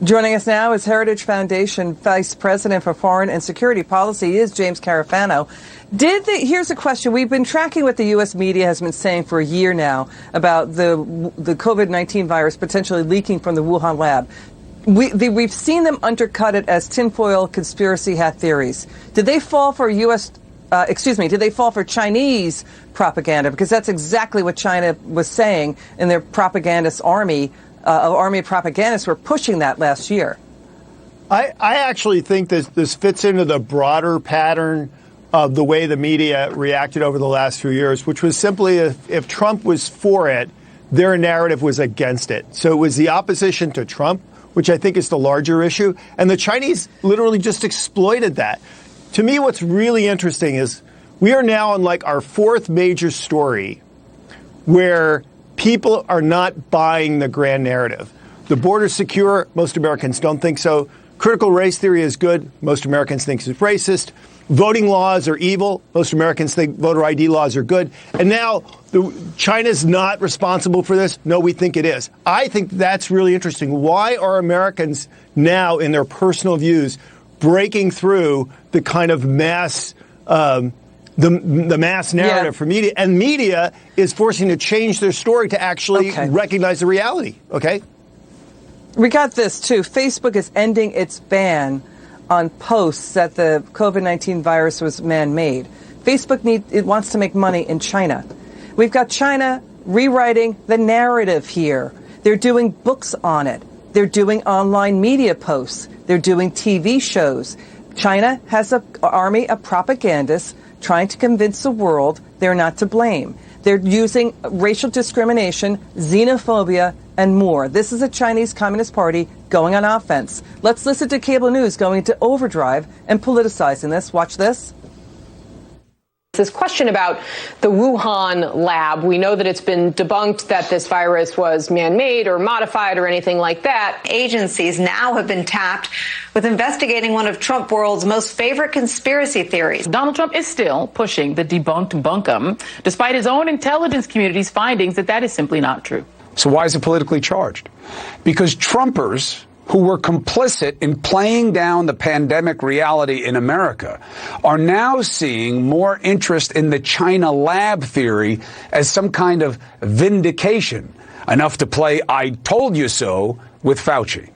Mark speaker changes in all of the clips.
Speaker 1: Joining us now is Heritage Foundation Vice President for Foreign and Security Policy is James Carafano. Here's a question. We've been tracking what the U.S. media has been saying for a year now about the COVID-19 virus potentially leaking from the Wuhan lab. We've seen them undercut it as tinfoil conspiracy hat theories. Did they fall for did they fall for Chinese propaganda? Because that's exactly what China was saying in their propagandist army of propagandists were pushing that last year.
Speaker 2: I actually think this fits into the broader pattern of the way the media reacted over the last few years, which was simply if Trump was for it, their narrative was against it. So it was the opposition to Trump, which I think is the larger issue. And the Chinese literally just exploited that. To me, what's really interesting is we are now on like our fourth major story where people are not buying the grand narrative. The border's secure. Most Americans don't think so. Critical race theory is good. Most Americans think it's racist. Voting laws are evil. Most Americans think voter ID laws are good. And now China's not responsible for this. No, we think it is. I think that's really interesting. Why are Americans now, in their personal views, breaking through the kind of mass the mass narrative for media, and media is forcing to change their story to actually recognize the reality. Okay.
Speaker 1: We got this too. Facebook is ending its ban on posts that the COVID-19 virus was man-made. Facebook wants to make money in China. We've got China rewriting the narrative here. They're doing books on it. They're doing online media posts. They're doing TV shows. China has an army of propagandists trying to convince the world they're not to blame. They're using racial discrimination, xenophobia, and more. This is a Chinese Communist Party going on offense. Let's listen to cable news going into overdrive and politicizing this. Watch this.
Speaker 3: This question about the Wuhan lab. We know that it's been debunked that this virus was man-made or modified or anything like that.
Speaker 4: Agencies now have been tapped with investigating one of Trump world's most favorite conspiracy theories.
Speaker 5: Donald Trump is still pushing the debunked bunkum, despite his own intelligence community's findings that is simply not true.
Speaker 6: So why is it politically charged? Because Trumpers who were complicit in playing down the pandemic reality in America are now seeing more interest in the China lab theory as some kind of vindication, enough to play I told you so with Fauci.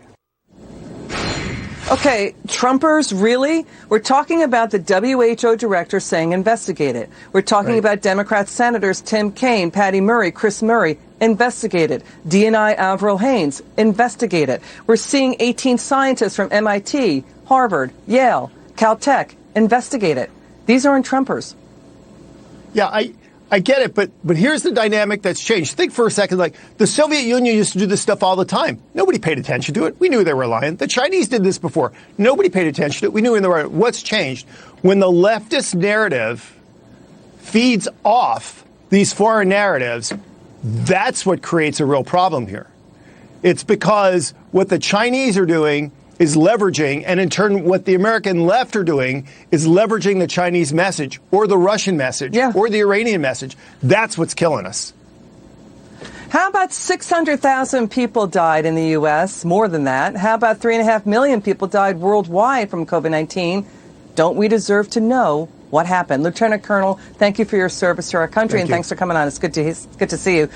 Speaker 1: Okay, Trumpers, really? We're talking about the WHO director saying investigate it. We're talking about Democrat senators Tim Kaine, Patty Murray, Chris Murray, investigate it. DNI Avril Haines, investigate it. We're seeing 18 scientists from MIT, Harvard, Yale, Caltech, investigate it. These aren't Trumpers.
Speaker 2: Yeah, I get it, but here's the dynamic that's changed. Think for a second, like the Soviet Union used to do this stuff all the time. Nobody paid attention to it. We knew they were lying. The Chinese did this before. Nobody paid attention to it. We knew they were. What's changed? When the leftist narrative feeds off these foreign narratives, that's what creates a real problem here. It's because what the Chinese are doing is leveraging, and in turn what the American left are doing is leveraging the Chinese message or the Russian message or the Iranian message. That's what's killing us.
Speaker 1: How about 600,000 people died in the U.S., more than that? How about 3.5 million people died worldwide from COVID-19? Don't we deserve to know what happened? Lieutenant Colonel, thank you for your service to our country, and thanks for coming on. It's good to see you.